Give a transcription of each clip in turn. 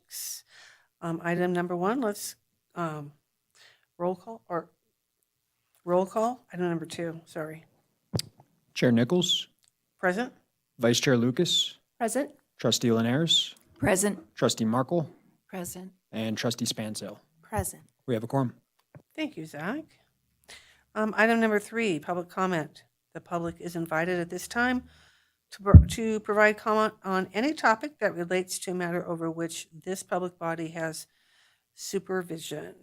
2026. Item number 1, let's roll call. Item number 2, sorry. Chair Nichols, Present? Vice Chair Lucas, Present. Trustee Linares, Present. Trustee Markle, Present. and Trustee Spansel. Present. We have a quorum. Thank you, Zach. Item number 3, public comment. The public is invited at this time to provide comment on any topic that relates to a matter over which this public body has supervision.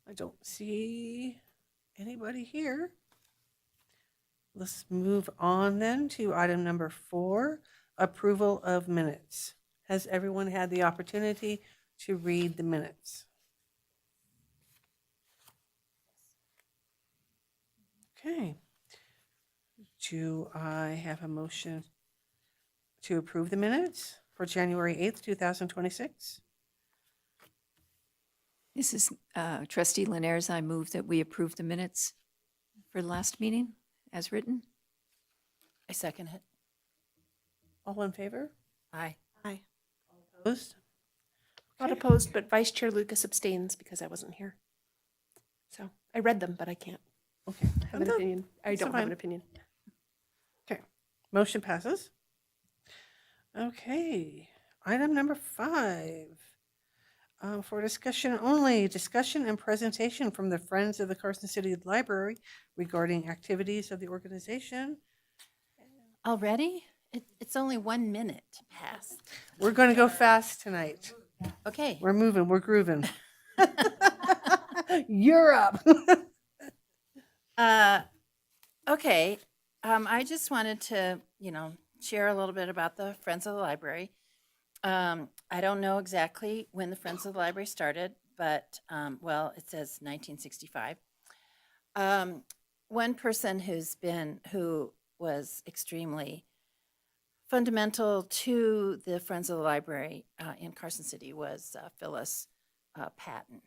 I don't see anybody here. Let's move on then to item number 4, approval of minutes. Has everyone had the opportunity to read the minutes? Okay. Do I have a motion to approve the minutes for January 8th, 2026? This is Trustee Linares. I move that we approve the minutes for the last meeting as written. I second it. All in favor? Aye. Aye. Opposed? Not opposed, but Vice Chair Lucas abstains because I wasn't here. So I read them, but I can't Okay. have an opinion. I That's don't have fine. an opinion. Okay. Motion passes. Okay. Item number 5. For discussion only, discussion and presentation from the Friends of the Carson City Library regarding activities of the organization. Already? It's only 1 minute past. We're going to go fast tonight. Okay. We're moving, we're grooving. You're up. Okay. I just wanted to, share a little bit about the Friends of the Library. I don't know exactly when the Friends of the Library started, but, it says 1965. One person who was extremely fundamental to the Friends of the Library in Carson City was Phyllis Patton.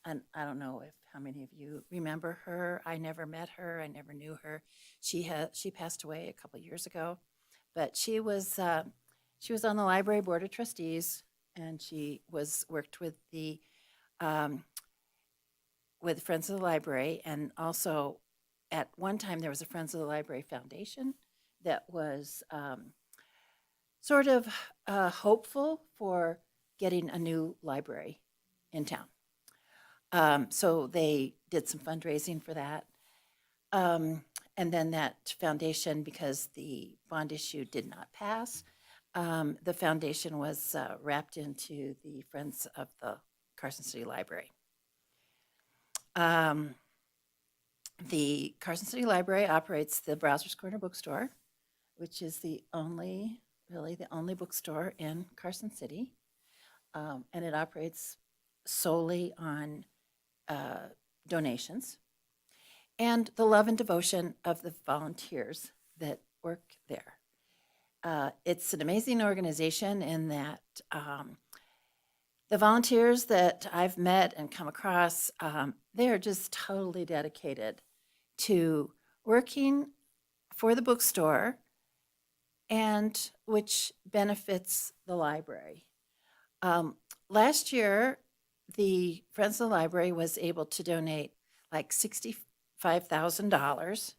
And I don't know how many of you remember her. I never met her. I never knew her. She passed away a couple years ago, but she was on the library board of trustees, and she worked with the Friends of the Library, and also at one time there was a Friends of the Library Foundation that was sort of hopeful for getting a new library in town. So they did some fundraising for that. And then that foundation, because the bond issue did not pass, the foundation was wrapped into the Friends of the Carson City Library. The Carson City Library operates the Browser's Corner bookstore, which is the only bookstore in Carson City. And it operates solely on donations and the love and devotion of the volunteers that work there. It's an amazing organization in that the volunteers that I've met and come across, they are just totally dedicated to working for the bookstore, and which benefits the library. Last year, the Friends of the Library was able to donate like $65,000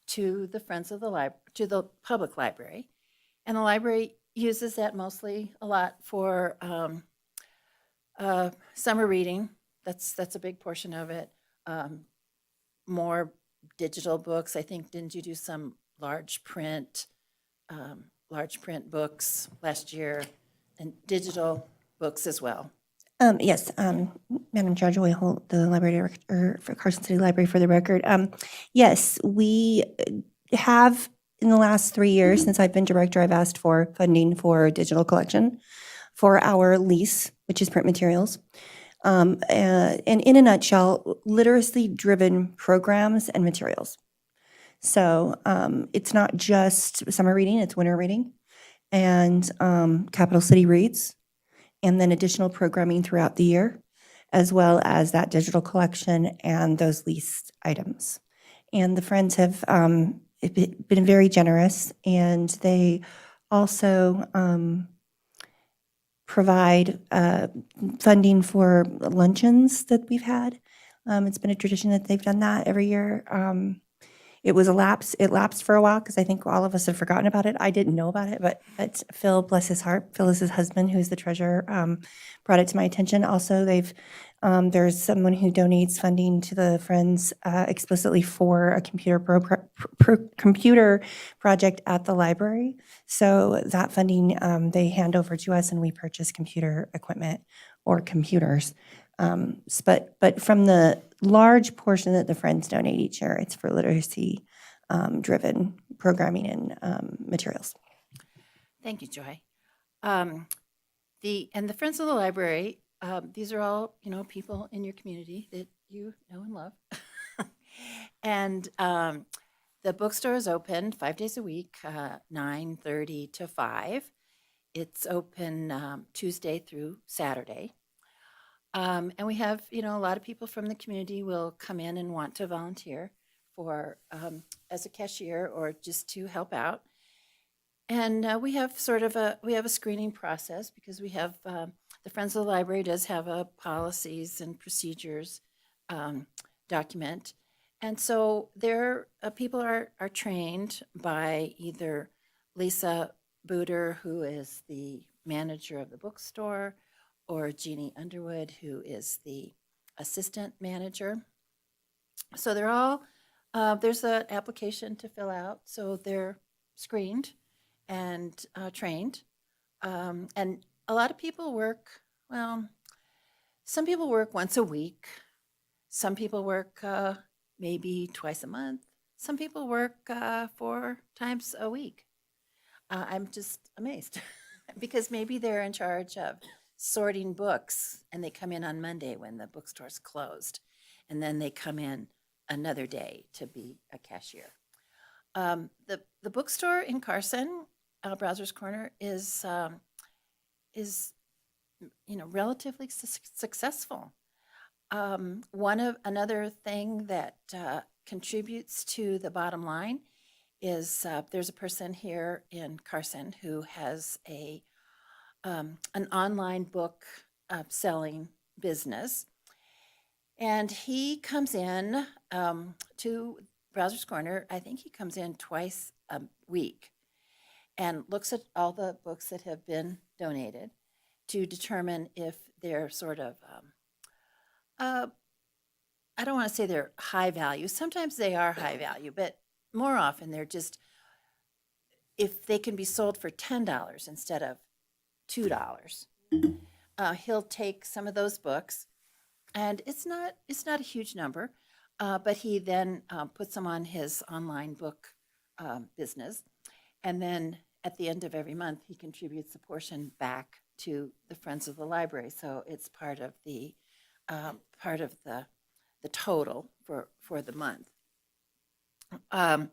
to the Friends of the Library, to the public library. And the library uses that mostly a lot for summer reading. That's a big portion of it. More digital books. I think, didn't you do some large print books last year, and digital books as well? Yes, Madam Chair, Joy Holt, the Library Director for Carson City Library, for the record. Yes, we have, in the last 3 years since I've been director, I've asked for funding for digital collection for our lease, which is print materials. And in a nutshell, literacy-driven programs and materials. So it's not just summer reading, it's winter reading, and Capital City Reads, and then additional programming throughout the year, as well as that digital collection and those leased items. And the Friends have been very generous, and they also provide funding for luncheons that we've had. It's been a tradition that they've done that every year. It was a lapse. It lapsed for a while because I think all of us have forgotten about it. I didn't know about it, but Phil, bless his heart, Phil is his husband, who's the treasurer, brought it to my attention. Also, there's someone who donates funding to the Friends explicitly for a computer project at the library. So that funding they hand over to us, and we purchase computer equipment or computers. But from the large portion that the Friends donate each year, it's for literacy driven programming and materials. Thank you, Joy. The Friends of the Library, these are all, people in your community that you know and love. And the bookstore is open 5 days a week, 9:30 to 5. It's open Tuesday through Saturday. And we have, a lot of people from the community will come in and want to volunteer for as a cashier or just to help out. And we have a screening process because we have the Friends of the Library does have a policies and procedures document, and so there people are trained by either Lisa Booter, who is the manager of the bookstore, or Jeannie Underwood, who is the assistant manager. So they're all there's an application to fill out, so they're screened and trained. And a lot of people work, well, some people work once a week. Some people work maybe twice a month. Some people work 4 times a week. I'm just amazed because maybe they're in charge of sorting books and they come in on Monday when the bookstore's closed. And then they come in another day to be a cashier. The bookstore in Carson, Browser's Corner, is relatively successful. Another thing that contributes to the bottom line is there's a person here in Carson who has an online book selling business, and he comes in to Browser's Corner. I think he comes in twice a week and looks at all the books that have been donated to determine if they're sort of, I don't want to say they're high value. Sometimes they are high value, but more often they're just, if they can be sold for $10 instead of $2, he'll take some of those books, and it's not a huge number, but he then puts them on his online book business, and then at the end of every month, he contributes a portion back to the Friends of the Library. So it's part of the total for the month. And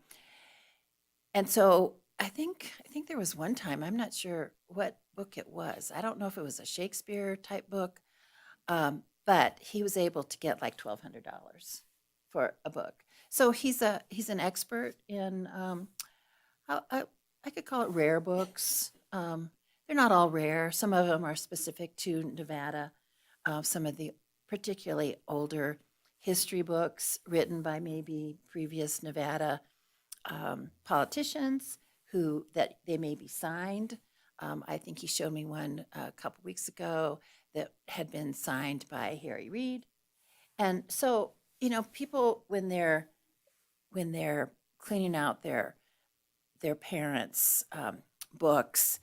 so I think there was one time, I'm not sure what book it was. I don't know if it was a Shakespeare type book, but he was able to get like $1,200 for a book. So he's an expert in I could call it rare books. They're not all rare. Some of them are specific to Nevada. Some of the particularly older history books written by maybe previous Nevada politicians that they may be signed. I think he showed me one a couple weeks ago that had been signed by Harry Reid. And so, people when they're cleaning out their parents' books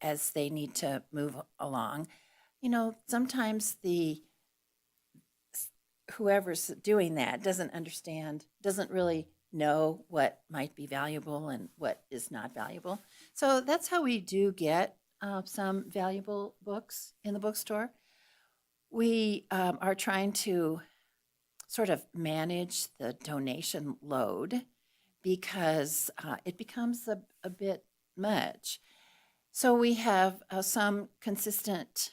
as they need to move along, sometimes whoever's doing that doesn't really know what might be valuable and what is not valuable. So that's how we do get some valuable books in the bookstore. We are trying to sort of manage the donation load because it becomes a bit much. So we have some consistent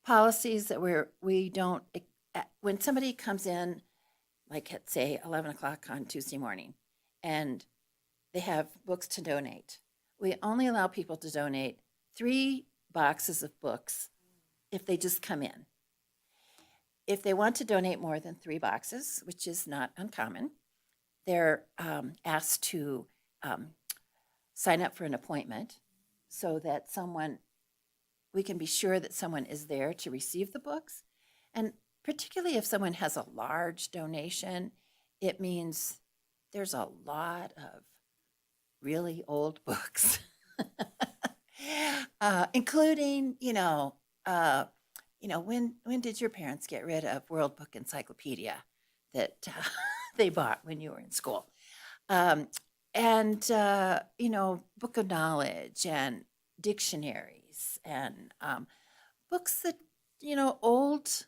policies that we don't, when somebody comes in, like at say 11 o'clock on Tuesday morning, and they have books to donate, we only allow people to donate 3 boxes of books if they just come in. If they want to donate more than 3 boxes, which is not uncommon, they're asked to sign up for an appointment so that we can be sure that someone is there to receive the books. And particularly if someone has a large donation, it means there's a lot of really old books, including, when did your parents get rid of World Book Encyclopedia that they bought when you were in school? Book of knowledge and dictionaries and books that, old.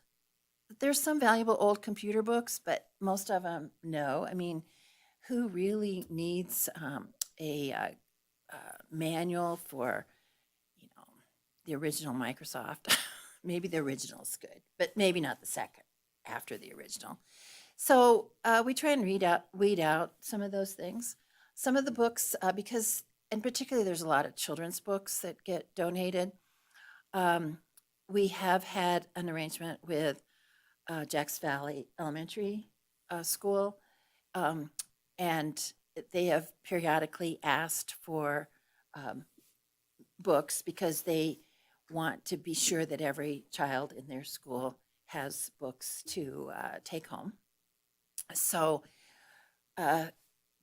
There's some valuable old computer books, but most of them, no. I mean, who really needs a manual for, the original Microsoft? Maybe the original's good, but maybe not the second after the original. So we try and weed out some of those things. Some of the books, because, and particularly there's a lot of children's books that get donated. We have had an arrangement with Jacks Valley Elementary School, and they have periodically asked for books because they want to be sure that every child in their school has books to take home. So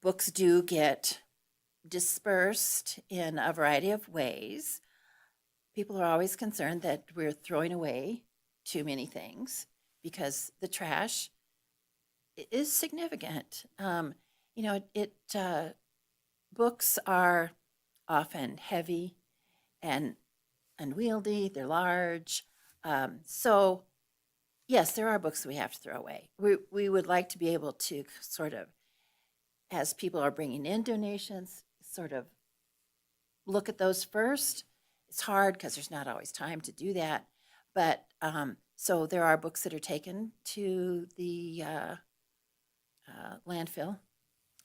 books do get dispersed in a variety of ways. People are always concerned that we're throwing away too many things because the trash is significant. Books are often heavy and unwieldy, they're large. So yes, there are books we have to throw away. We would like to be able to sort of, as people are bringing in donations, sort of look at those first. It's hard because there's not always time to do that. But so there are books that are taken to the landfill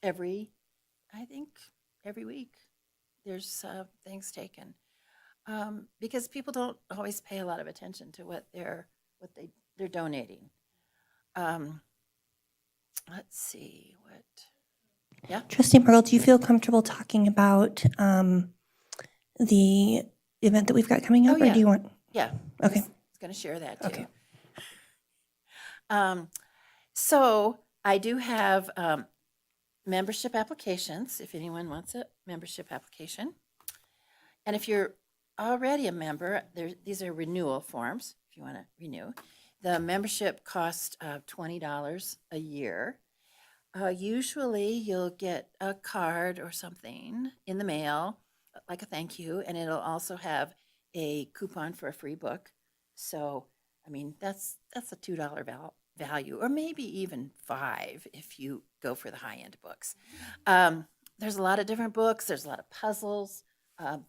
every week. There's things taken because people don't always pay a lot of attention to what they're donating. Let's see what. Yeah. Trustee Merle, do you feel comfortable talking about the event that we've got coming up, Oh, or do you want? Yeah. Okay. I was going to share that too. Okay. So I do have membership applications, if anyone wants a membership application. And if you're already a member, these are renewal forms, if you want to renew. The membership costs $20 a year. Usually you'll get a card or something in the mail, like a thank you, and it'll also have a coupon for a free book. So, I mean, that's a $2 value, or maybe even $5 if you go for the high-end books. There's a lot of different books. There's a lot of puzzles.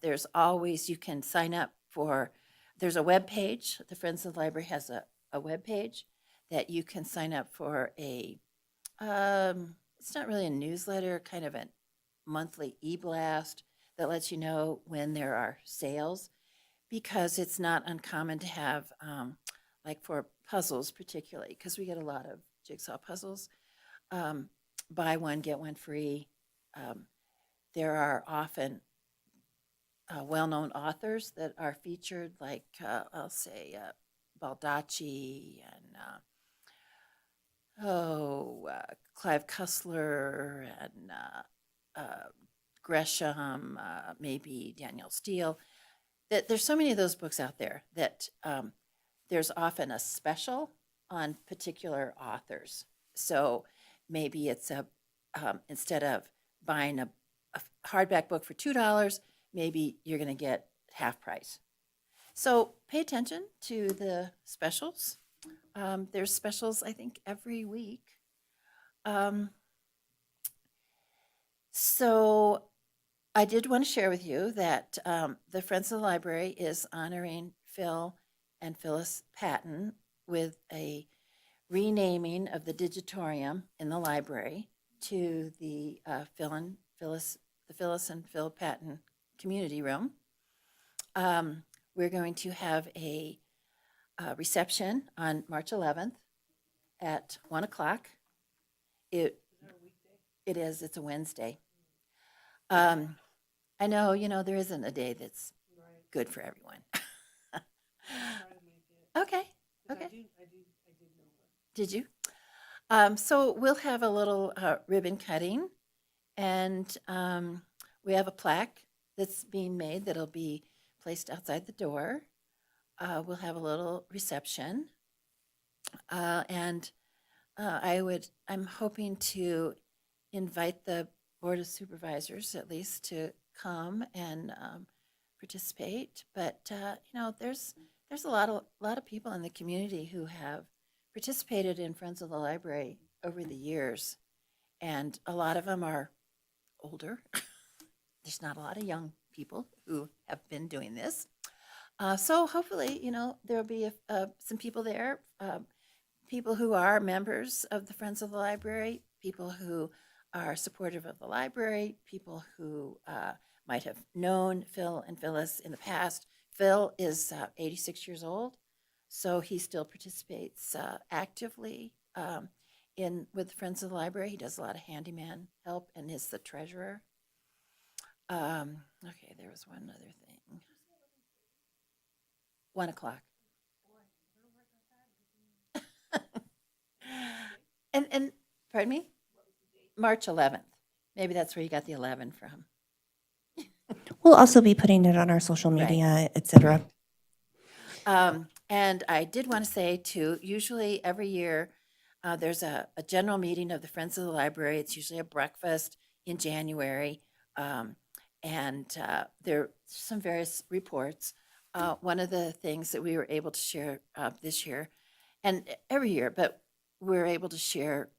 There's always, you can sign up for, there's a web page. The Friends of the Library has a web page that you can sign up for it's not really a newsletter, kind of a monthly e-blast that lets you know when there are sales, because it's not uncommon to have, like for puzzles particularly, because we get a lot of jigsaw puzzles, buy one, get one free. There are often well-known authors that are featured, like I'll say Baldacci and Clive Cussler and Gresham, maybe Danielle Steele. There's so many of those books out there that there's often a special on particular authors. So maybe it's instead of buying a hardback book for $2, maybe you're going to get half price. So pay attention to the specials. There's specials, I think, every week. So I did want to share with you that the Friends of the Library is honoring Phil and Phyllis Patton with a renaming of the Digitorium in the library to the Phyllis and Phil Patton Community Room. We're going to have a reception on March 11th at 1 o'clock. It is. It's a Wednesday. I know, there isn't a day that's good for everyone. Okay. Okay. Did you? So we'll have a little ribbon cutting, and we have a plaque that's being made that'll be placed outside the door. We'll have a little reception, and I'm hoping to invite the Board of Supervisors at least to come and participate. But there's a lot of people in the community who have participated in Friends of the Library over the years, and a lot of them are older. There's not a lot of young people who have been doing this. So hopefully, there'll be some people there, people who are members of the Friends of the Library, people who are supportive of the library, people who might have known Phil and Phyllis in the past. Phil is 86 years old, so he still participates actively with the Friends of the Library. He does a lot of handyman help and is the treasurer. Okay, there was one other thing. 1 o'clock. And pardon me? March 11th. Maybe that's where you got the 11 from. We'll also be putting it on our social Right. media, et cetera. And I did want to say too, usually every year there's a general meeting of the Friends of the Library. It's usually a breakfast in January. And there are some various reports. One of the things that we were able to share this year, and every year, but we're able to share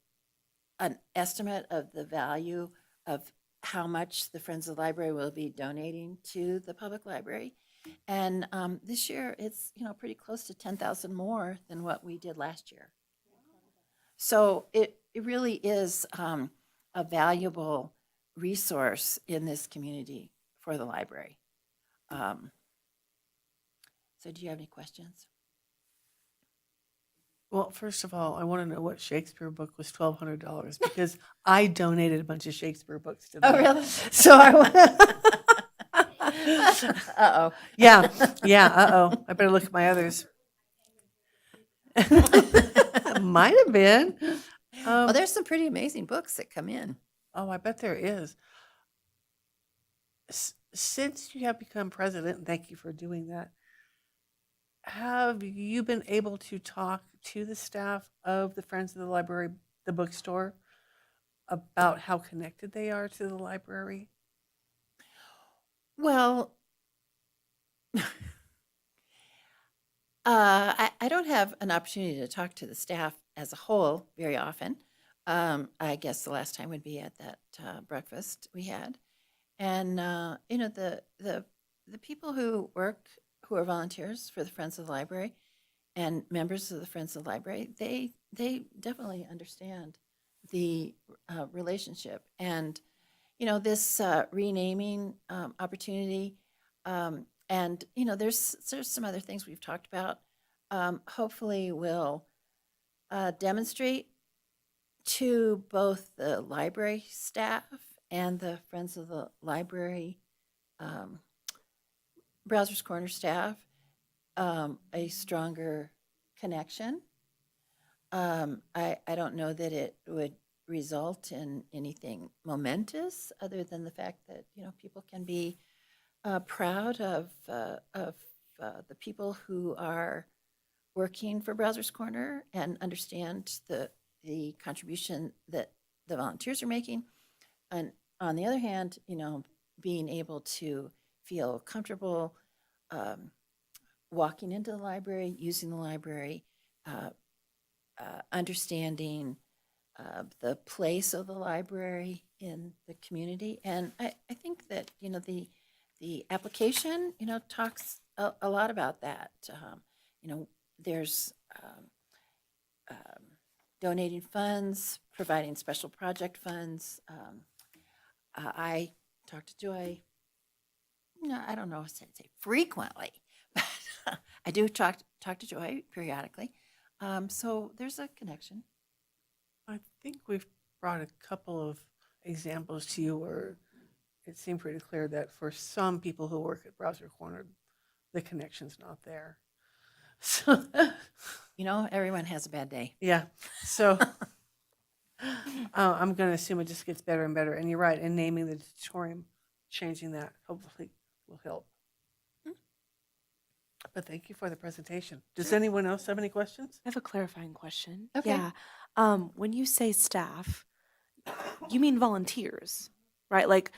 an estimate of the value of how much the Friends of the Library will be donating to the public library. And this year, it's pretty close to 10,000 more than what we did last year. So it really is a valuable resource in this community for the library. So do you have any questions? Well, first of all, I want to know what Shakespeare book was $1,200 because I donated a bunch of Shakespeare books to them. Oh, really? So I want. Uh-oh. Yeah. Uh-oh. I better look at my others. Might have been. Well, there's some pretty amazing books that come in. Oh, I bet there is. Since you have become president, and thank you for doing that, have you been able to talk to the staff of the Friends of the Library, the bookstore, about how connected they are to the library? Well, I don't have an opportunity to talk to the staff as a whole very often. I guess the last time would be at that breakfast we had. And, the people who work, who are volunteers for the Friends of the Library and members of the Friends of the Library, they definitely understand the relationship. And, this renaming opportunity, and, there's some other things we've talked about, hopefully will demonstrate to both the library staff and the Friends of the Library Browsers Corner staff a stronger connection. I don't know that it would result in anything momentous other than the fact that people can be proud of the people who are working for Browsers Corner and understand the contribution that the volunteers are making. And on the other hand, being able to feel comfortable walking into the library, using the library, understanding the place of the library in the community. And I think that, the application, talks a lot about that. There's donating funds, providing special project funds. I talked to Joy no, I don't know if I'd say frequently, but I do talk to Joy periodically. So there's a connection. I think we've brought a couple of examples to you where it seemed pretty clear that for some people who work at Browser Corner, the connection's not there. So, You know, everyone has a bad day. yeah, so I'm going to assume it just gets better and better. And you're right, in naming the auditorium, changing that hopefully will help. But thank you for the presentation. Does anyone else have any questions? I have a clarifying question. Okay. Yeah. When you say staff, you mean volunteers, right? Like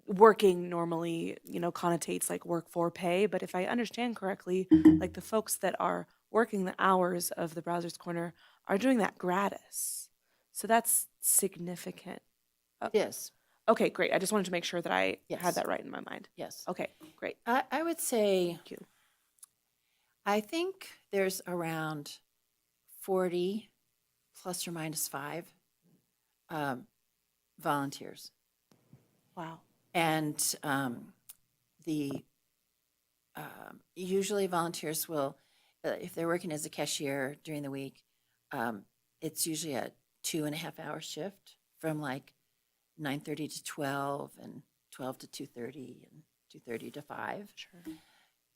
working normally, connotates like work for pay. But if I understand correctly, like the folks that are working the hours of the Browser's Corner are doing that gratis. So that's significant. Yes, Okay, great. I just wanted to make sure that I Yes. had that right in my mind. yes. Okay, great. I would say, Thank you. I think there's around 40 plus or minus 5 volunteers. Wow. And the usually volunteers will, if they're working as a cashier during the week, it's usually a 2.5 hour shift from like 9:30 to 12 and 12 to 2:30 and 2:30 to 5. Sure.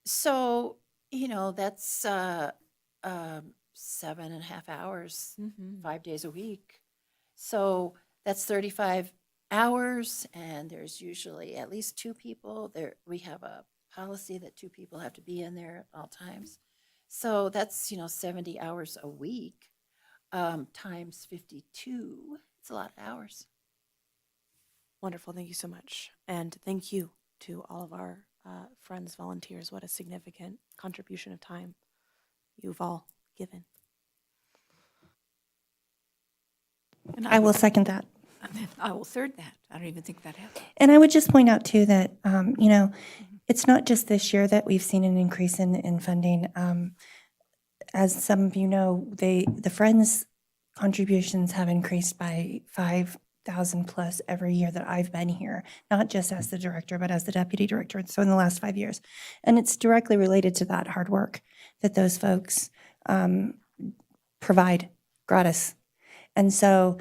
So, that's 7.5 hours, Mm-hmm. 5 days a week. So that's 35 hours, and there's usually at least 2 people there. We have a policy that 2 people have to be in there at all times. So that's 70 hours a week times 52. It's a lot of hours. Wonderful. Thank you so much. And thank you to all of our friends, volunteers. What a significant contribution of time you've all given. And I will second that. I will third that. I don't even think that happened. And I would just point out too that, it's not just this year that we've seen an increase in funding. As some of you know, the Friends contributions have increased by 5,000 plus every year that I've been here, not just as the director, but as the deputy director. So in the last 5 years. And it's directly related to that hard work that those folks provide gratis. And so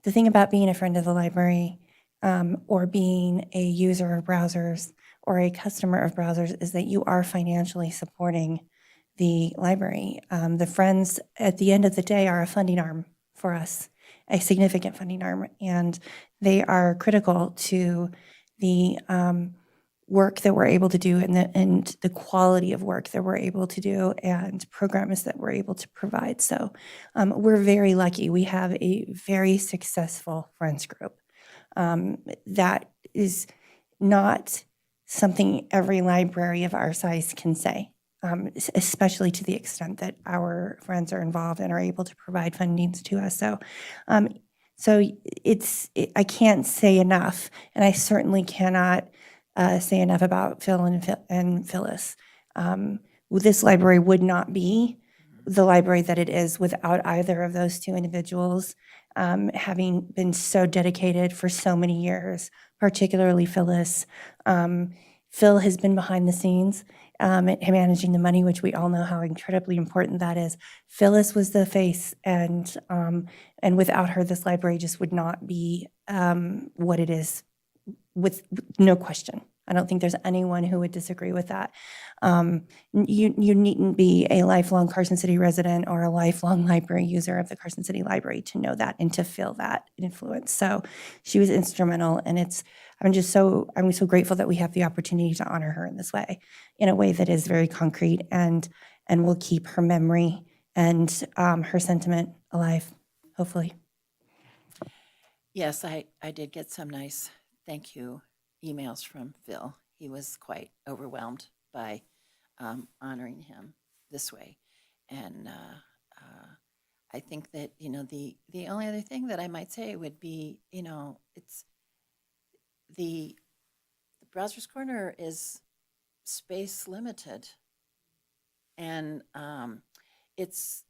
the thing about being a friend of the library or being a user of browsers or a customer of browsers is that you are financially supporting the library. The Friends, at the end of the day, are a funding arm for us, a significant funding arm, and they are critical to the work that we're able to do and the quality of work that we're able to do and programs that we're able to provide. So we're very lucky. We have a very successful Friends group. That is not something every library of our size can say, especially to the extent that our friends are involved and are able to provide fundings to us. So, I can't say enough, and I certainly cannot say enough about Phil and Phyllis. This library would not be the library that it is without either of those 2 individuals having been so dedicated for so many years, particularly Phyllis. Phil has been behind the scenes managing the money, which we all know how incredibly important that is. Phyllis was the face, and without her, this library just would not be what it is, with no question. I don't think there's anyone who would disagree with that. You needn't be a lifelong Carson City resident or a lifelong library user of the Carson City Library to know that and to feel that influence. So she was instrumental, and I'm so grateful that we have the opportunity to honor her in this way, in a way that is very concrete and will keep her memory and her sentiment alive, hopefully. Yes, I did get some nice thank you emails from Phil. He was quite overwhelmed by honoring him this way. And I think that, the only other thing that I might say would be, it's the Browser's Corner is space limited. And it's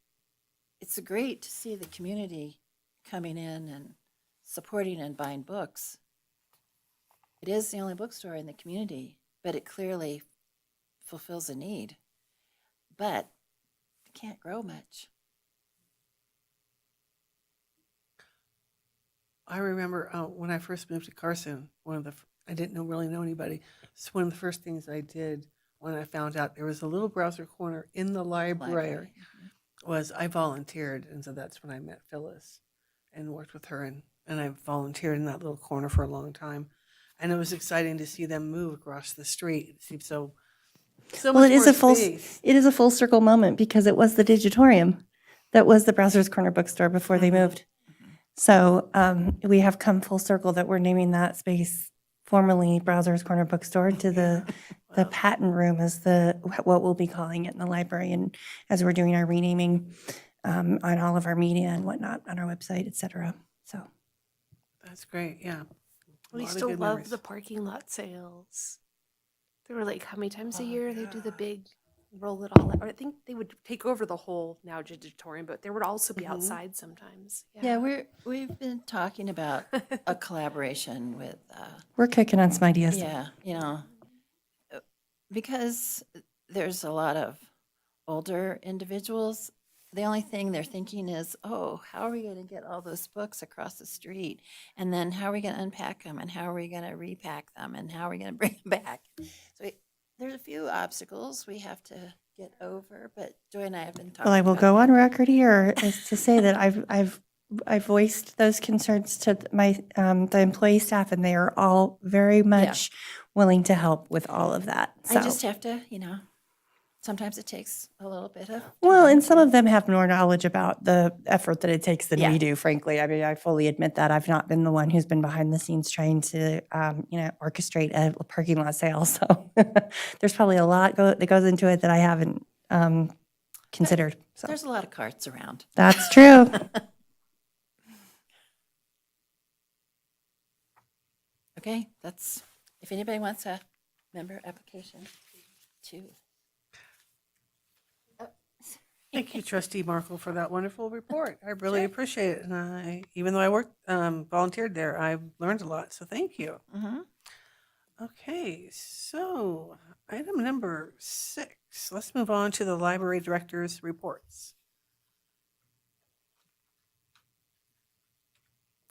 great to see the community coming in and supporting and buying books. It is the only bookstore in the community, but it clearly fulfills a need. But it can't grow much. I remember when I first moved to Carson, I didn't really know anybody. So one of the first things I did when I found out there was a little browser corner in the library was I volunteered. And so that's when I met Phyllis and worked with her. And I volunteered in that little corner for a long time. And it was exciting to see them move across the street. It seemed so Well, much it is more a full space. it is a full circle moment because it was the Digitorium that was the Browser's Corner bookstore before they moved. So we have come full circle that we're naming that space formerly Browser's Corner bookstore to the Wow. patent room as what we'll be calling it in the library, and as we're doing our renaming on all of our media and whatnot on our website, et cetera. So That's great. Yeah. We Lot of still good love memories. the parking lot sales. They were like, how many times a year they do the big roll it all out? Or I think they would take over the whole now auditorium, but there would also be outside sometimes. Yeah, we've been talking about a collaboration with, we're kicking on some ideas. yeah, because there's a lot of older individuals. The only thing they're thinking is, oh, how are we going to get all those books across the street? And then how are we going to unpack them? And how are we going to repack them? And how are we going to bring them back? So there's a few obstacles we have to get over, but Joy and I have been talking. Well, I will about go that. on record here as to say that I've voiced those concerns to my the employee staff, and they are all very much willing to help with all of that. So. I just have to, sometimes it takes a little bit of. Well, time and some to- of them have more knowledge about the effort that it takes than Yeah. we do, frankly. I mean, I fully admit that. I've not been the one who's been behind the scenes trying to, orchestrate a parking lot sale. So there's probably a lot that goes into it that I haven't considered. So There's a lot of carts around. that's true. Okay, if anybody wants a member application too. Thank you, Trustee Markle, for that wonderful report. I really appreciate it. And even though I volunteered there, I've learned a lot. So thank you. Mhm. Okay, so item number 6. Let's move on to the library director's reports.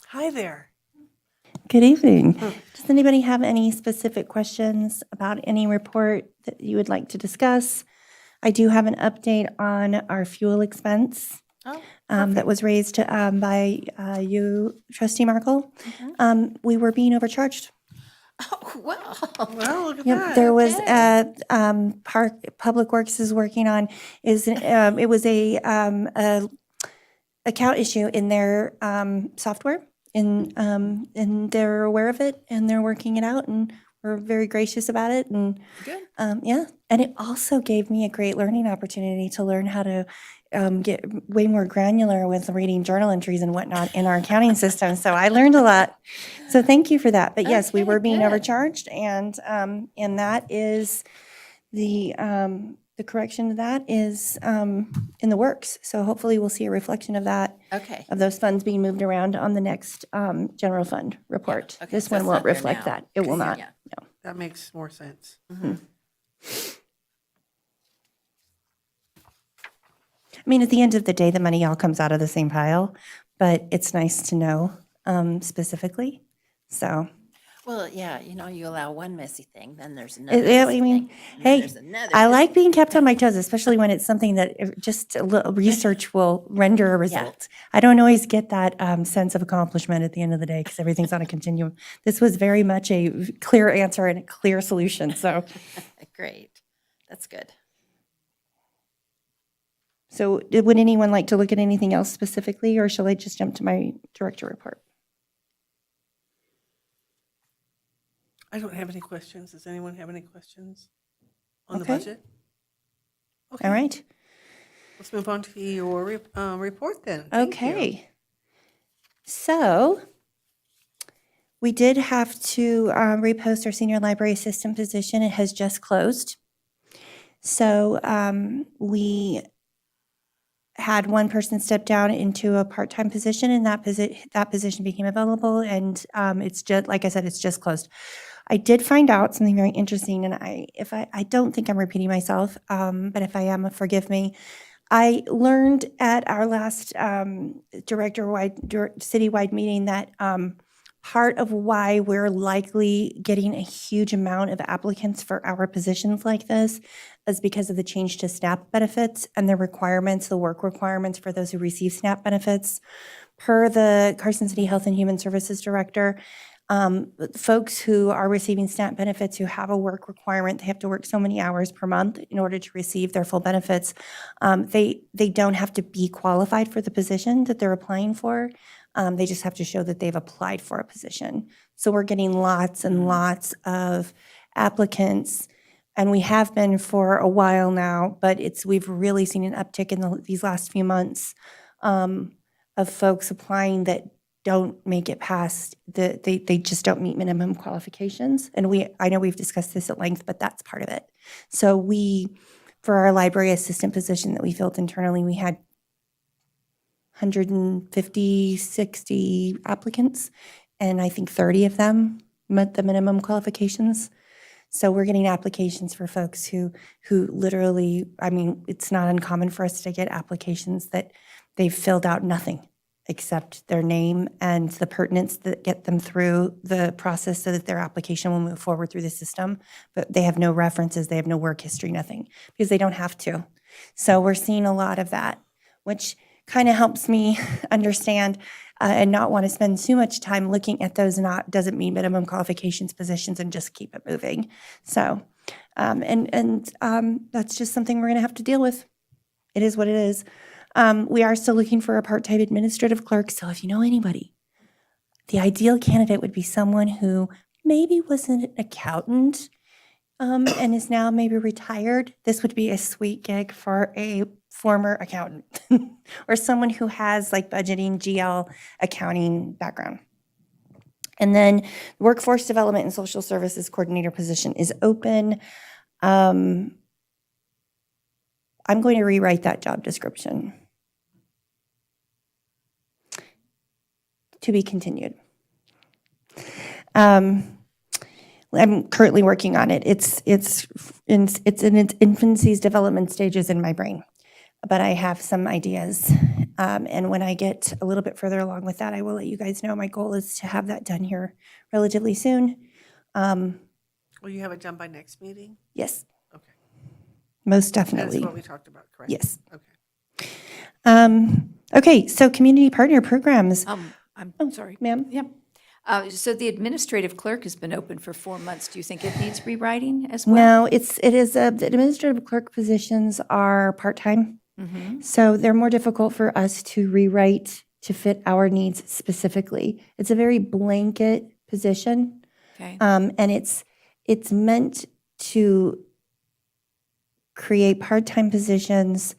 Hi there. Good evening. Does anybody have any specific questions about any report that you would like to discuss? I do have an update on our fuel expense Oh, that was raised by you, Trustee Markle. We were being overcharged. oh, well. Well, look at Yep, that. there was okay. Public Works is working on it was a account issue in their software, and they're aware of it and they're working it out, and we're very gracious about it. And Good. yeah, and it also gave me a great learning opportunity to learn how to get way more granular with reading journal entries and whatnot in our accounting system. So I learned a lot. So thank you for that. But yes, we Okay, were being good. overcharged, and that is the correction to that is in the works. So hopefully we'll see a reflection of that, Okay. of those funds being moved around on the next general fund report. okay, This so one it's won't not there reflect now. that. It will not. Yeah. That makes more sense. I mean, at the end of the day, the money all comes out of the same pile, but it's nice to know specifically. So, Well, yeah, you allow one messy thing, then there's another yeah, messy I mean, thing, and then hey, there's another I messy like being kept on my toes, especially when it's something that just a little research will render a result. I don't always get that sense of accomplishment at the end of the day because everything's on a continuum. This was very much a clear answer and a clear solution. So, Great. That's good. so would anyone like to look at anything else specifically, or shall I just jump to my director report? I don't have any questions. Does anyone have any questions on the Okay. budget? Okay. All right. Let's move on to your report then. Thank you. Okay. So we did have to repost our senior library assistant position. It has just closed. So we had one person step down into a part-time position, and that position became available. And it's just, like I said, it's just closed. I did find out something very interesting, and I don't think I'm repeating myself, but if I am, forgive me. I learned at our last citywide meeting that part of why we're likely getting a huge amount of applicants for our positions like this is because of the change to SNAP benefits and the requirements, the work requirements for those who receive SNAP benefits. Per the Carson City Health and Human Services Director, folks who are receiving SNAP benefits who have a work requirement, they have to work so many hours per month in order to receive their full benefits. They don't have to be qualified for the position that they're applying for. They just have to show that they've applied for a position. So we're getting lots and lots of applicants, and we have been for a while now, but we've really seen an uptick in these last few months of folks applying that don't make it past they just don't meet minimum qualifications. And I know we've discussed this at length, but that's part of it. So for our library assistant position that we filled internally, we had 150, 60 applicants, and I think 30 of them met the minimum qualifications. So we're getting applications for folks who literally, I mean, it's not uncommon for us to get applications that they've filled out nothing except their name and the pertinence that get them through the process so that their application will move forward through the system. But they have no references, they have no work history, nothing, because they don't have to. So we're seeing a lot of that, which kind of helps me understand and not want to spend too much time looking at those doesn't meet minimum qualifications positions and just keep it moving. So, that's just something we're going to have to deal with. It is what it is. We are still looking for a part-time administrative clerk. So if you know anybody, the ideal candidate would be someone who maybe was an accountant and is now maybe retired. This would be a sweet gig for a former accountant or someone who has like budgeting, GL, accounting background. And then workforce development and social services coordinator position is open. I'm going to rewrite that job description. To be continued. I'm currently working on it. It's in its infancy's development stages in my brain, but I have some ideas. And when I get a little bit further along with that, I will let you guys know. My goal is to have that done here relatively soon. Will you have it done by next meeting? Yes, Okay. most That's definitely. what we talked about, correct? Yes. Okay. Okay, so community partner programs. I'm sorry. Ma'am? Yep. So the administrative clerk has been open for 4 months. Do you think it needs rewriting as well? No, the administrative clerk positions are part-time. So they're more difficult for us to rewrite to fit our needs specifically. It's a very blanket position, Okay. and it's meant to create part-time positions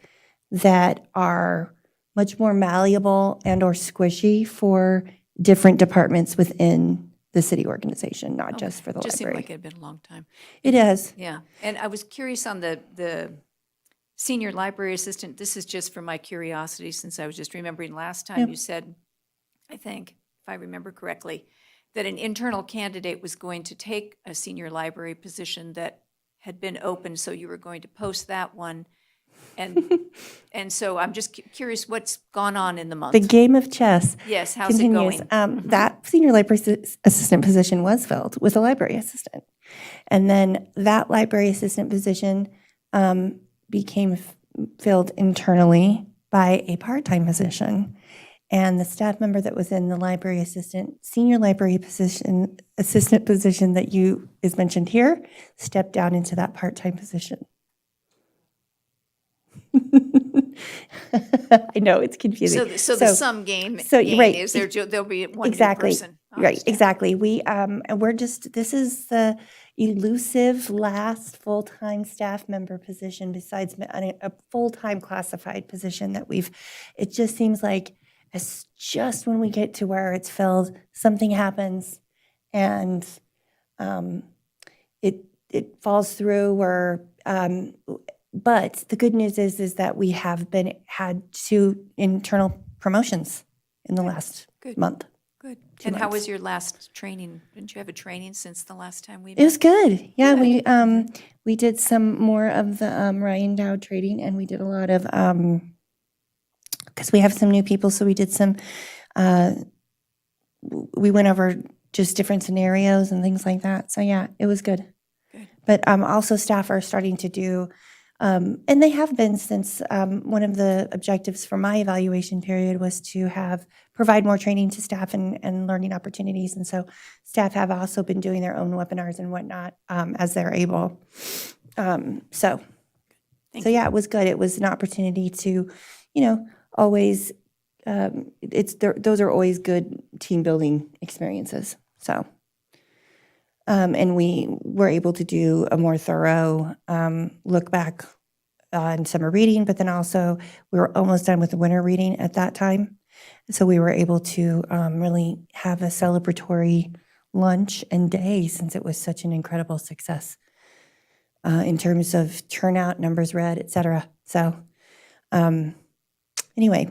that are much more malleable and or squishy for different departments within the city organization, not just for the Just seemed library. like it had been a long time. It is. Yeah. And I was curious on the senior library assistant. This is just for my curiosity, since I was just remembering last time Yep. you said, I think, if I remember correctly, that an internal candidate was going to take a senior library position that had been open, so you were going to post that one. And so I'm just curious what's gone on in the month. The game of chess Yes, how's it continues. going? That senior library assistant position was filled with a library assistant. And then that library assistant position became filled internally by a part-time position. And the staff member that was in the senior library assistant position that is mentioned here, stepped down into that part-time position. I know, it's confusing. So the sum game right. is there'll be one new Exactly. person. I Right, understand. exactly. This is the elusive last full-time staff member position besides a full-time classified position that it just seems like it's just when we get to where it's filled, something happens and it falls through but the good news is that we have had 2 internal promotions in the last Good. month. Good. 2 And how months. was your last training? Didn't you have a training since the last time we met? It was good. Yeah, Good. we did some more of the Ryan Dowd trading, and we did a lot of because we have some new people, so we did some. We went over just different scenarios and things like that. So yeah, it was good. Good. But also staff are starting to do, and they have been since one of the objectives for my evaluation period was to provide more training to staff and learning opportunities. And so staff have also been doing their own webinars and whatnot as they're able. So Thank so you. yeah, it was good. It was an opportunity to, always, those are always good team building experiences. So, and we were able to do a more thorough look back on summer reading, but then also we were almost done with the winter reading at that time. So we were able to really have a celebratory lunch and day since it was such an incredible success in terms of turnout, numbers read, et cetera. So anyway,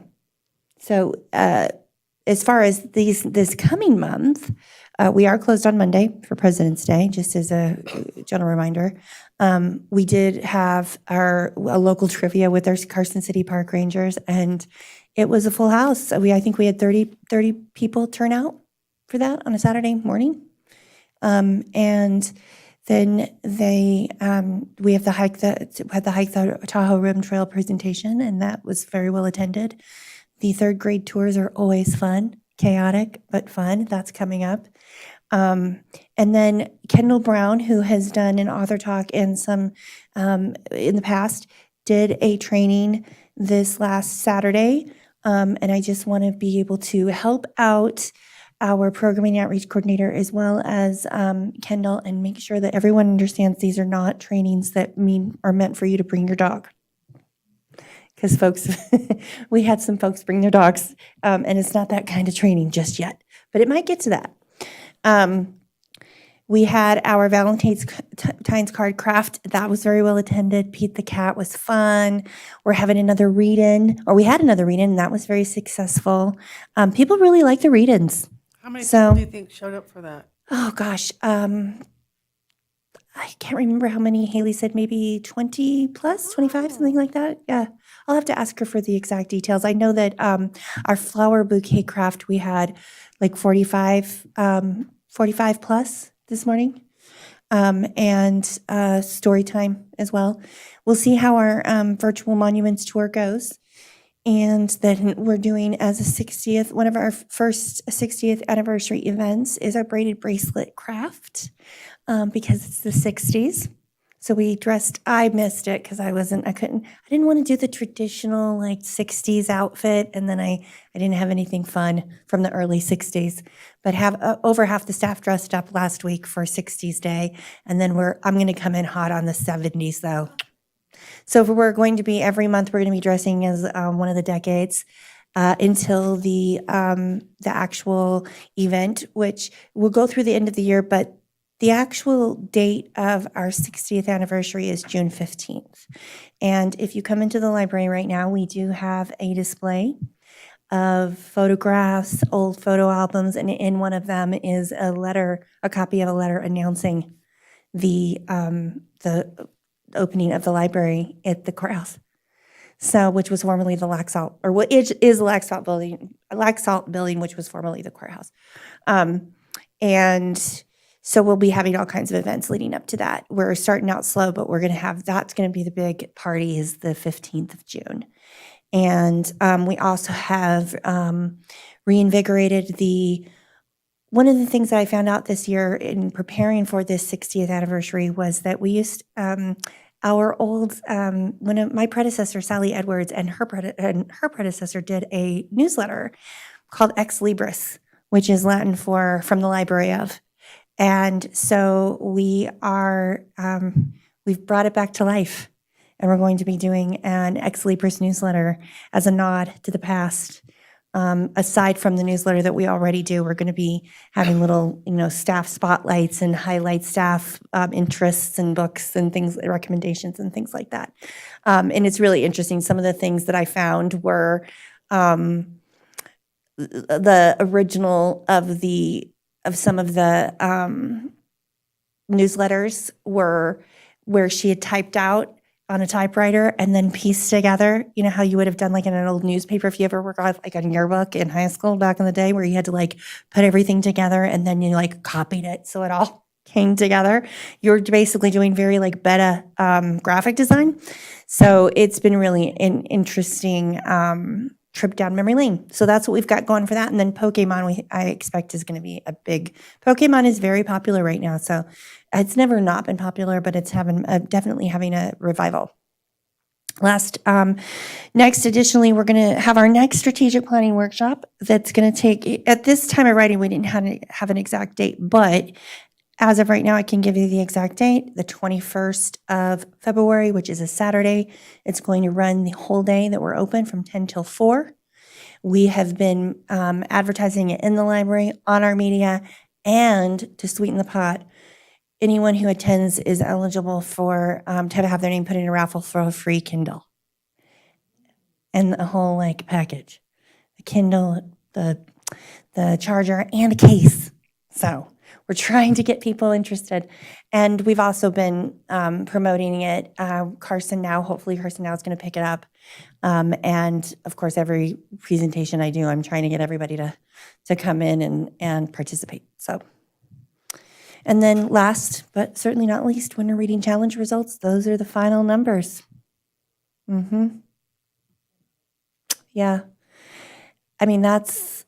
so as far as this coming month, we are closed on Monday for President's Day, just as a general reminder. We did have a local trivia with our Carson City Park Rangers, and it was a full house. I think we had 30 people turn out for that on a Saturday morning. And then we have the hike the Tahoe Rim Trail presentation, and that was very well attended. The third grade tours are always fun, chaotic, but fun. That's coming up. And then Kendall Brown, who has done an author talk and some in the past, did a training this last Saturday. And I just want to be able to help out our programming outreach coordinator as well as Kendall and make sure that everyone understands these are not trainings that are meant for you to bring your dog. Because folks, we had some folks bring their dogs, and it's not that kind of training just yet, but it might get to that. We had our Valentine's card craft. That was very well attended. Pete the Cat was fun. We had another read-in, and that was very successful. People really like the read-ins. How many So- people do you think showed up for that? Oh, gosh. I can't remember how many. Haley said maybe 20 plus, 25, something like that. Yeah. I'll have to ask her for the exact details. I know that our flower bouquet craft, we had like 45 plus this morning. And story time as well. We'll see how our virtual monuments tour goes. And then we're doing as a 60th, one of our first 60th anniversary events is our braided bracelet craft because it's the 60s. So we dressed, I missed it because I didn't want to do the traditional like 60s outfit. And then I didn't have anything fun from the early 60s, but have over half the staff dressed up last week for 60s day. And then I'm going to come in hot on the 70s though. So we're going to be, every month, we're going to be dressing as one of the decades until the actual event, which will go through the end of the year, but the actual date of our 60th anniversary is June 15th. And if you come into the library right now, we do have a display of photographs, old photo albums, and in one of them is a copy of a letter announcing the opening of the library at the courthouse. So, which was formerly the Laxalt, or what is the Laxalt building, which was formerly the courthouse. And so we'll be having all kinds of events leading up to that. We're starting out slow, but that's going to be the big party is the 15th of June. And we also have reinvigorated one of the things that I found out this year in preparing for this 60th anniversary was that we used our old, one of my predecessor, Sally Edwards, and her predecessor did a newsletter called Ex Libris, which is Latin for from the library of. And so we've brought it back to life, and we're going to be doing an Ex Libris newsletter as a nod to the past. Aside from the newsletter that we already do, we're going to be having little, staff spotlights and highlight staff interests and books and things, recommendations and things like that. And it's really interesting. Some of the things that I found were the original of some of the newsletters were where she had typed out on a typewriter and then pieced together. You know how you would have done like in an old newspaper if you ever worked on like on yearbook in high school back in the day, where you had to like put everything together and then you like copied it so it all came together. You're basically doing very like beta graphic design. So it's been really an interesting trip down memory lane. So that's what we've got going for that. And then Pokemon, I expect is going to be a big. Pokemon is very popular right now. So it's never not been popular, but it's definitely having a revival. Next, additionally, we're going to have our next strategic planning workshop that's going to take, at this time of writing, we didn't have an exact date, but as of right now, I can give you the exact date, the 21st of February, which is a Saturday. It's going to run the whole day that we're open from 10 till 4. We have been advertising it in the library, on our media, and to sweeten the pot, anyone who attends is eligible for to have their name put in a raffle for a free Kindle. And a whole like package. The Kindle, the charger, and a case. So we're trying to get people interested. And we've also been promoting it. Hopefully Carson Now is going to pick it up. And of course, every presentation I do, I'm trying to get everybody to come in and participate. So, and then last, but certainly not least, Winter Reading Challenge results. Those are the final numbers. Yeah. I mean, that's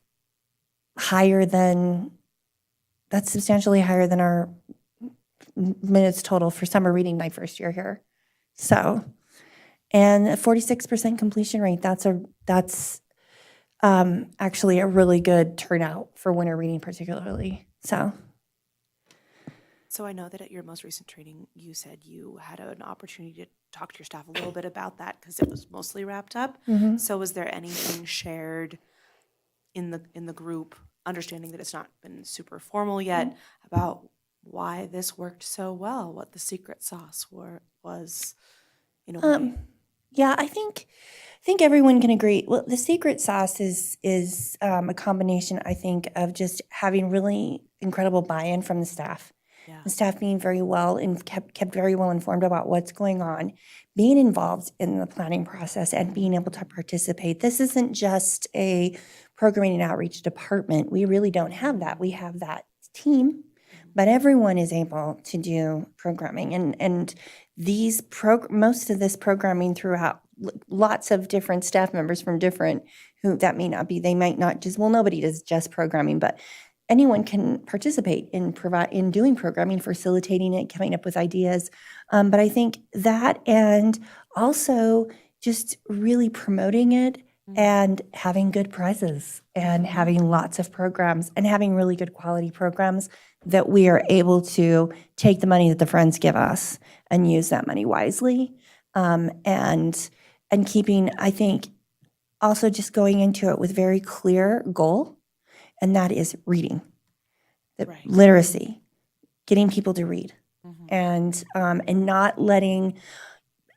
substantially higher than our minutes total for summer reading my first year here. So, and a 46% completion rate. That's actually a really good turnout for winter reading particularly. So I know that at your most recent training, you said you had an opportunity to talk to your staff a little bit about that because it was mostly wrapped up. So was there anything shared in the group, understanding that it's not been super formal yet, about why this worked so well, what the secret sauce was in a way? Yeah, I think everyone can agree. Well, the secret sauce is a combination, I think, of just having really incredible buy-in from the staff. Yeah. The staff being very well and kept very well informed about what's going on, being involved in the planning process and being able to participate. This isn't just a programming and outreach department. We really don't have that. We have that team, but everyone is able to do programming. And most of this programming throughout, lots of different staff members from different, that may not be, they might not just, well, nobody does just programming, but anyone can participate in doing programming, facilitating it, coming up with ideas. But I think that, and also just really promoting it and having good prizes and having lots of programs and having really good quality programs that we are able to take the money that the friends give us and use that money wisely. And keeping, I think, also just going into it with very clear goal, and that is reading, Right. literacy, getting people to read, and not letting,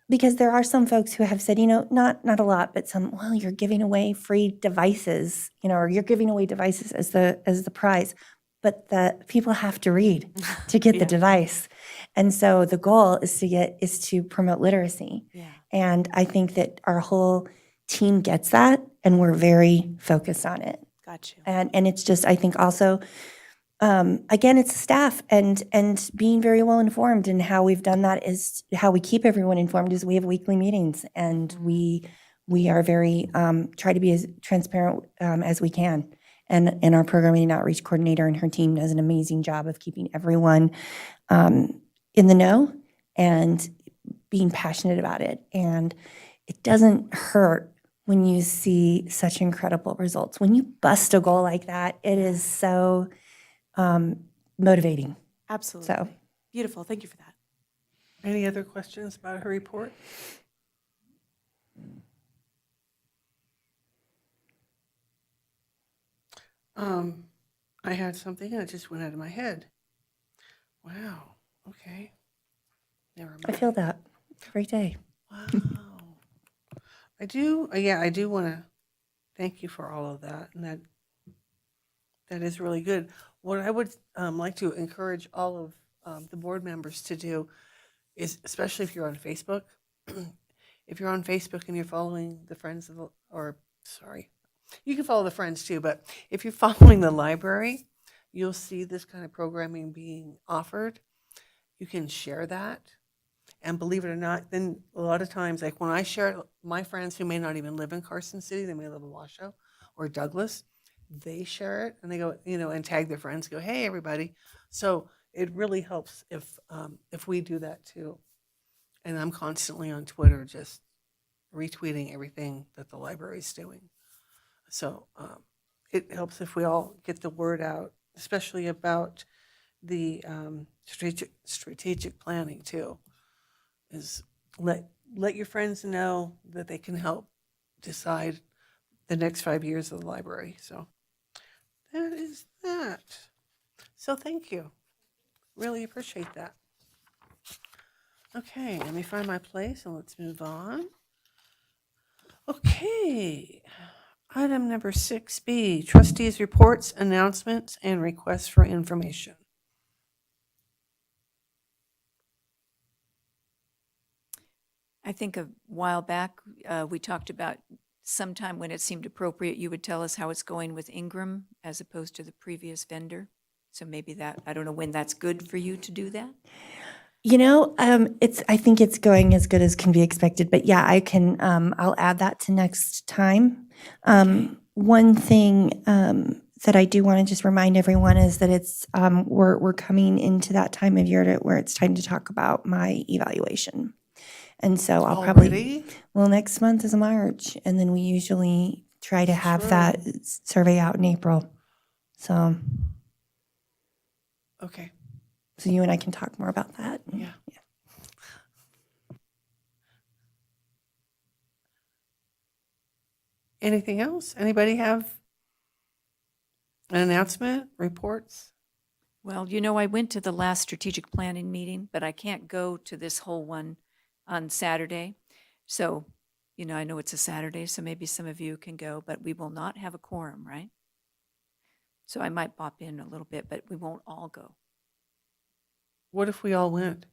because there are some folks who have said, not a lot, but some, well, you're giving away free devices, or you're giving away devices as the prize, but the people have to read to get the device, and so the goal is to promote literacy, and I think that our whole team gets that, and we're very focused on it. Got you. And it's just, I think also, again, it's staff and being very well informed, and how we've done that is how we keep everyone informed is we have weekly meetings, and we are very, try to be as transparent as we can. And our programming and outreach coordinator and her team does an amazing job of keeping everyone in the know and being passionate about it. And it doesn't hurt when you see such incredible results. When you bust a goal like that, it is so motivating. Absolutely. So. Beautiful. Thank you for that. Any other questions about her report? I had something and it just went out of my head. Wow. Okay. Never mind. I feel that every day. Wow. I do want to thank you for all of that. And that That is really good. What I would like to encourage all of the board members to do is, especially if you're on Facebook, if you're on Facebook and you're following the Friends of the, or sorry, you can follow the Friends too, but if you're following the library, you'll see this kind of programming being offered. You can share that. And believe it or not, then a lot of times, like when I share it, my friends who may not even live in Carson City, they may live in Washoe or Douglas, they share it and they go, and tag their friends, go, hey, everybody. So it really helps if we do that too. And I'm constantly on Twitter just retweeting everything that the library is doing. So it helps if we all get the word out, especially about the strategic planning too. Is let your friends know that they can help decide the next 5 years of the library. So that is that. So thank you. Really appreciate that. Okay, let me find my place and let's move on. Okay. Item number 6B, trustees' reports, announcements, and requests for information. I think a while back, we talked about sometime when it seemed appropriate, you would tell us how it's going with Ingram as opposed to the previous vendor. So maybe that, I don't know when that's good for you to do that. I think it's going as good as can be expected, but yeah, I can, I'll add that to next time. One thing, that I do want to just remind everyone is that it's, we're coming into that time of year where it's time to talk about my evaluation. And so I'll probably, Already? well, next month is March, and then we usually try to have Sure. that survey out in April. So Okay. you and I can talk more about that. Yeah. Anything else? Anybody have an announcement, reports? Well, I went to the last strategic planning meeting, but I can't go to this whole one on Saturday. So, I know it's a Saturday, so maybe some of you can go, but we will not have a quorum, right? So I might pop in a little bit, but we won't all go. What if we all went?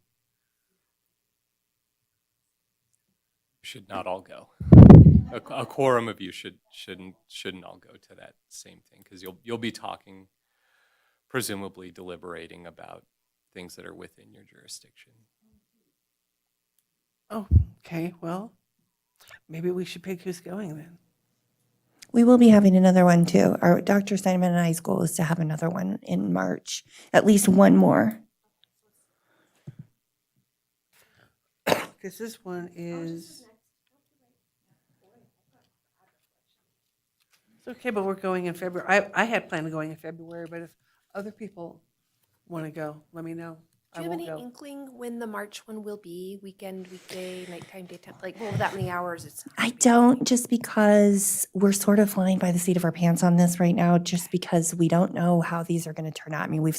Should not all go. A quorum of you shouldn't all go to that same thing, because you'll be talking, presumably deliberating about things that are within your jurisdiction. Oh, okay. Well, maybe we should pick who's going then. We will be having another one too. Our Dr. Steinman and I's goal is to have another one in March, at least one more. Because this one is. It's okay, but we're going in February. I had planned on going in February, but if other people want to go, let me know. Do I you have won't any go. inkling when the March one will be? Weekend, weekday, nighttime, daytime? Like, well, that many hours? It's I don't, just because we're sort of flying by the seat of our pants on this right now, just because we don't know how these are going to turn out. I mean, we've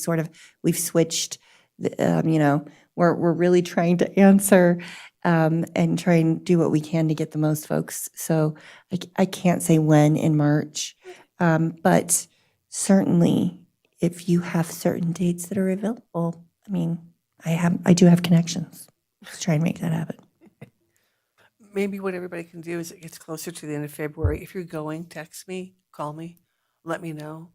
switched, we're really trying to answer and try and do what we can to get the most folks. So I can't say when in March, but certainly if you have certain dates that are available, I mean, I do have connections. Let's try and make that happen. Maybe what everybody can do is it gets closer to the end of February. If you're going, text me, call me, let me know.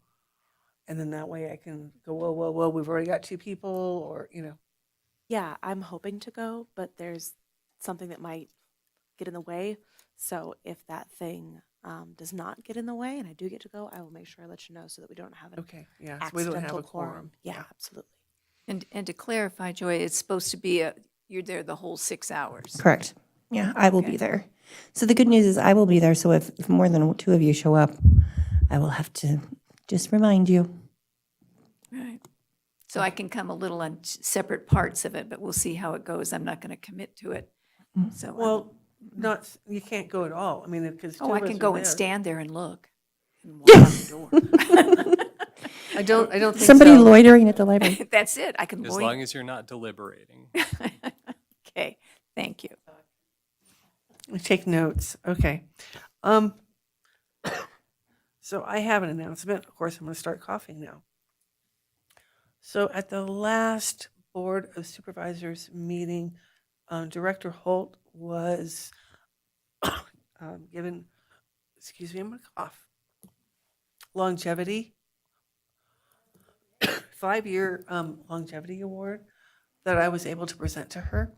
And then that way I can go, whoa, we've already got 2 people, or, Yeah, I'm hoping to go, but there's something that might get in the way. So if that thing does not get in the way and I do get to go, I will make sure I let you know so that we don't have an okay, yeah. So we don't accidental have a quorum. Yeah, absolutely. And to clarify, Joy, it's supposed to be you're there the whole 6 hours. Correct. Yeah, I will be Okay. there. So the good news is I will be there. So if more than 2 of you show up, I will have to just remind you. Right. So I can come a little on separate parts of it, but we'll see how it goes. I'm not going to commit to it. So, Well, you can't go at all. I mean, because I can go and stand there and look and walk out the door. I don't think Somebody so. loitering at the library. That's it. I can As long as you're not deliberating. Okay, thank you. Take notes. Okay. So I have an announcement. Of course, I'm going to start coughing now. So at the last Board of Supervisors meeting, Director Holt was given, excuse me, I'm going to cough, longevity, 5-year longevity award that I was able to present to her.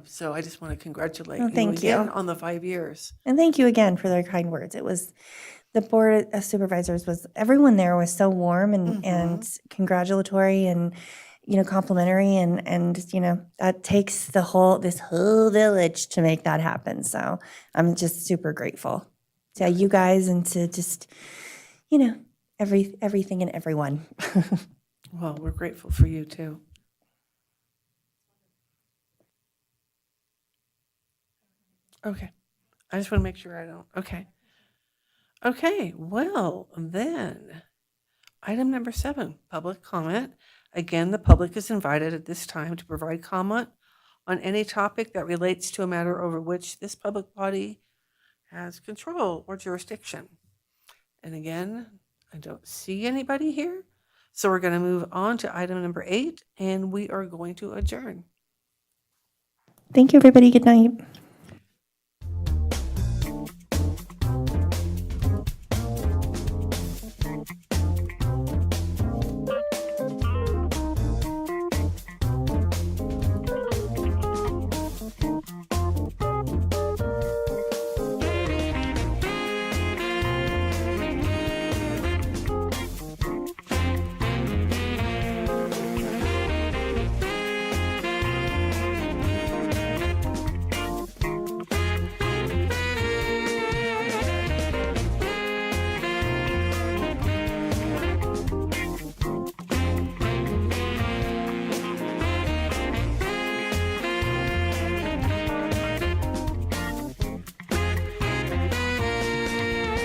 So I just want to congratulate Oh, thank again you. on the 5 years. And thank you again for their kind words. It was, the Board of Supervisors was, everyone there was so warm and congratulatory and, complimentary. And, that takes this whole village to make that happen. So I'm just super grateful to you guys and to just, everything and everyone. Well, we're grateful for you too. Okay. I just want to make sure I don't. Okay. Okay. Well, then, item number 7, public comment. Again, the public is invited at this time to provide comment on any topic that relates to a matter over which this public body has control or jurisdiction. And again, I don't see anybody here. So we're going to move on to item number 8, and we are going to adjourn. Thank you, everybody. Good night.